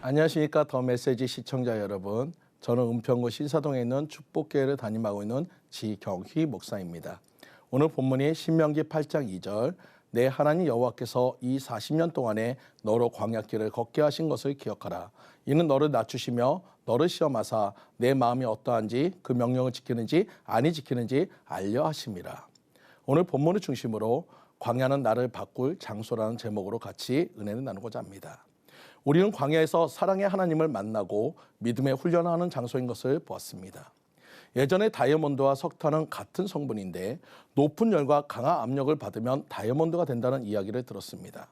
안녕하십니까. 더 메시지 시청자 여러분. 저는 은평구 신사동에 있는 축복교회를 담임하고 있는 지경휘 목사입니다. 오늘 본문이 신명기 8장 2절 내 하나님 여호와께서 이 40년 동안에 너로 광야길을 걷게 하신 것을 기억하라. 이는 너를 낮추시며 너를 시험하사 내 마음이 어떠한지 그 명령을 지키는지 아니 지키는지 알려 하심이라. 오늘 본문을 중심으로 광야는 나를 바꿀 장소라는 제목으로 같이 은혜를 나누고자 합니다. 우리는 광야에서 사랑의 하나님을 만나고 믿음의 훈련하는 장소인 것을 보았습니다. 예전에 다이아몬드와 석탄은 같은 성분인데 높은 열과 강한 압력을 받으면 다이아몬드가 된다는 이야기를 들었습니다.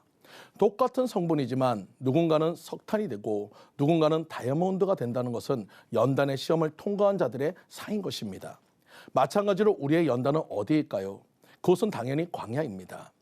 똑같은 성분이지만 누군가는 석탄이 되고 누군가는 다이아몬드가 된다는 것은 연단의 시험을 통과한 자들의 사인 것입니다. 마찬가지로 우리의 연단은 어디일까요? 그것은 당연히 광야입니다.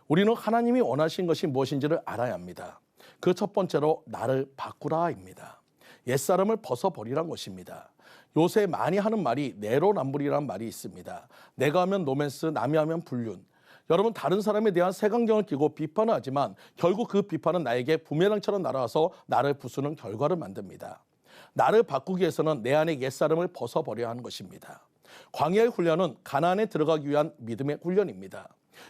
우리는 하나님이 원하신 것이 무엇인지를 알아야 합니다. 그 첫 번째로 나를 바꾸라입니다. 옛사람을 벗어버리란 것입니다. 요새 많이 하는 말이 내로남불이라는 말이 있습니다. 내가 하면 노맨스, 남이 하면 불륜. 여러분, 다른 사람에 대한 색안경을 끼고 비판을 하지만 결국 그 비판은 나에게 부메랑처럼 날아와서 나를 부수는 결과를 만듭니다. 나를 바꾸기 위해서는 내 안에 옛사람을 벗어버려야 하는 것입니다. 광야의 훈련은 가나안에 들어가기 위한 믿음의 훈련입니다.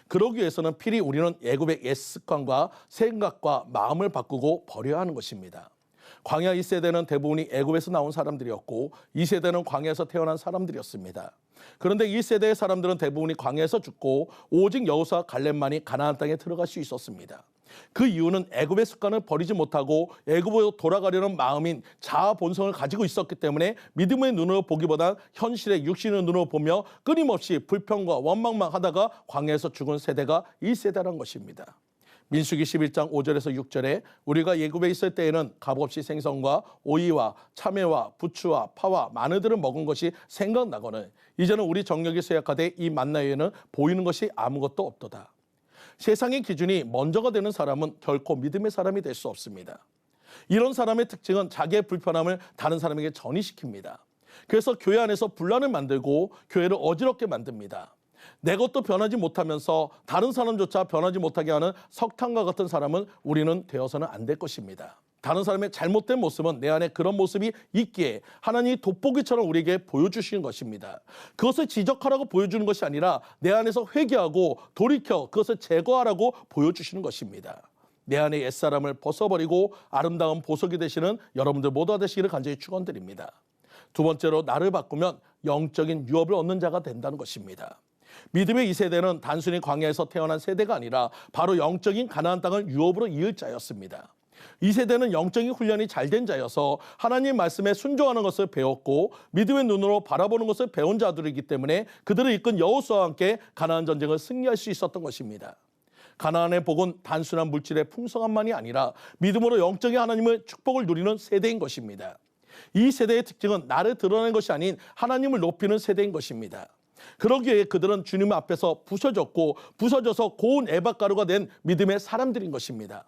그러기 위해서는 필히 우리는 애굽의 옛 습관과 생각과 마음을 바꾸고 버려야 하는 것입니다. 광야 1세대는 대부분이 애굽에서 나온 사람들이었고 2세대는 광야에서 태어난 사람들이었습니다. 그런데 1세대의 사람들은 대부분이 광야에서 죽고 오직 여호수아 갈렙만이 가나안 땅에 들어갈 수 있었습니다. 그 이유는 애굽의 습관을 버리지 못하고 애굽으로 돌아가려는 마음인 자아 본성을 가지고 있었기 때문에 믿음의 눈으로 보기보다 현실의 육신의 눈으로 보며 끊임없이 불평과 원망만 하다가 광야에서 죽은 세대가 1세대란 것입니다. 민수기 11장 5절에서 6절에 우리가 애굽에 있을 때에는 값없이 생선과 오이와 참외와 부추와 파와 마늘들을 먹은 것이 생각나거늘 이제는 우리 정력이 쇠약하되 이 만나 위에는 보이는 것이 아무것도 없도다. 세상의 기준이 먼저가 되는 사람은 결코 믿음의 사람이 될 수 없습니다. 이런 사람의 특징은 자기의 불편함을 다른 사람에게 전이시킵니다. 그래서 교회 안에서 분란을 만들고 교회를 어지럽게 만듭니다. 내 것도 변하지 못하면서 다른 사람조차 변하지 못하게 하는 석탄과 같은 사람은 우리는 되어서는 안 될 것입니다. 다른 사람의 잘못된 모습은 내 안에 그런 모습이 있기에 하나님이 돋보기처럼 우리에게 보여주시는 것입니다. 그것을 지적하라고 보여주는 것이 아니라 내 안에서 회개하고 돌이켜 그것을 제거하라고 보여주시는 것입니다. 내 안에 옛사람을 벗어버리고 아름다운 보석이 되시는 여러분들 모두가 되시기를 간절히 축원드립니다. 두 번째로 나를 바꾸면 영적인 유업을 얻는 자가 된다는 것입니다. 믿음의 2세대는 단순히 광야에서 태어난 세대가 아니라 바로 영적인 가나안 땅을 유업으로 이을 자였습니다. 이 세대는 영적인 훈련이 잘된 자여서 하나님 말씀에 순종하는 것을 배웠고 믿음의 눈으로 바라보는 것을 배운 자들이기 때문에 그들을 이끈 여호수아와 함께 가나안 전쟁을 승리할 수 있었던 것입니다. 가나안의 복은 단순한 물질의 풍성함만이 아니라 믿음으로 영적인 하나님의 축복을 누리는 세대인 것입니다. 이 세대의 특징은 나를 드러내는 것이 아닌 하나님을 높이는 세대인 것입니다. 그러기에 그들은 주님 앞에서 부서졌고 부서져서 고운 에바가루가 된 믿음의 사람들인 것입니다.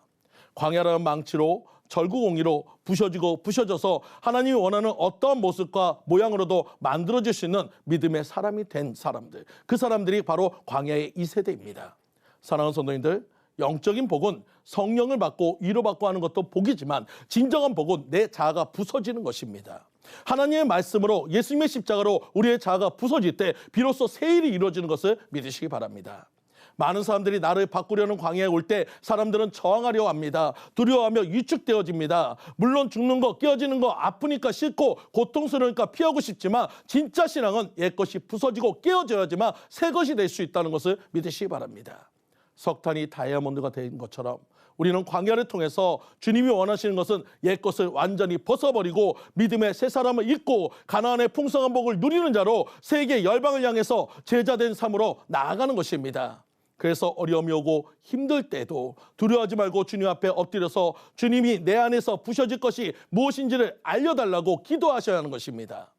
광야라는 망치로 절구공이로 부셔지고 부셔져서 하나님이 원하는 어떠한 모습과 모양으로도 만들어질 수 있는 믿음의 사람이 된 사람들, 그 사람들이 바로 광야의 2세대입니다. 사랑하는 성도님들, 영적인 복은 성령을 받고 위로받고 하는 것도 복이지만 진정한 복은 내 자아가 부서지는 것입니다. 하나님의 말씀으로 예수님의 십자가로 우리의 자아가 부서질 때 비로소 새 일이 이루어지는 것을 믿으시기 바랍니다. 많은 사람들이 나를 바꾸려는 광야에 올 때 사람들은 저항하려 합니다. 두려워하며 위축되어집니다. 물론 죽는 거, 깨어지는 거 아프니까 싫고 고통스러우니까 피하고 싶지만 진짜 신앙은 옛것이 부서지고 깨어져야지만 새 것이 될 수 있다는 것을 믿으시기 바랍니다. 석탄이 다이아몬드가 된 것처럼 우리는 광야를 통해서 주님이 원하시는 것은 옛것을 완전히 벗어버리고 믿음의 새 사람을 잊고 가나안의 풍성한 복을 누리는 자로 세계 열방을 향해서 제자된 삶으로 나아가는 것입니다. 그래서 어려움이 오고 힘들 때도 두려워하지 말고 주님 앞에 엎드려서 주님이 내 안에서 부셔질 것이 무엇인지를 알려달라고 기도하셔야 하는 것입니다.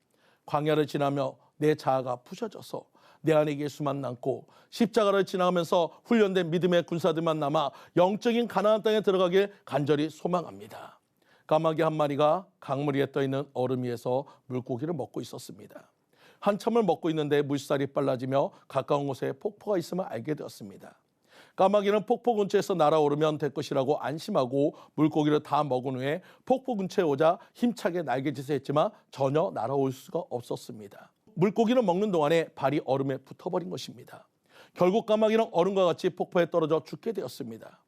광야를 지나며 내 자아가 부셔져서 내 안에 예수만 남고 십자가를 지나가면서 훈련된 믿음의 군사들만 남아 영적인 가나안 땅에 들어가길 간절히 소망합니다. 까마귀 한 마리가 강물 위에 떠있는 얼음 위에서 물고기를 먹고 있었습니다. 한참을 먹고 있는데 물살이 빨라지며 가까운 곳에 폭포가 있음을 알게 되었습니다. 까마귀는 폭포 근처에서 날아오르면 될 것이라고 안심하고 물고기를 다 먹은 후에 폭포 근처에 오자 힘차게 날개짓을 했지만 전혀 날아올 수가 없었습니다. 물고기를 먹는 동안에 발이 얼음에 붙어버린 것입니다. 결국 까마귀는 얼음과 같이 폭포에 떨어져 죽게 되었습니다.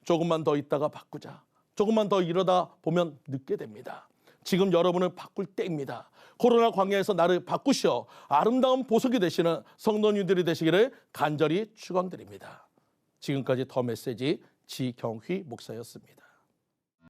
조금만 더 있다가 바꾸자. 조금만 더 이러다 보면 늦게 됩니다. 지금 여러분을 바꿀 때입니다. 코로나 광야에서 나를 바꾸시어 아름다운 보석이 되시는 성도님들이 되시기를 간절히 축원드립니다. 지금까지 더 메시지 지경휘 목사였습니다.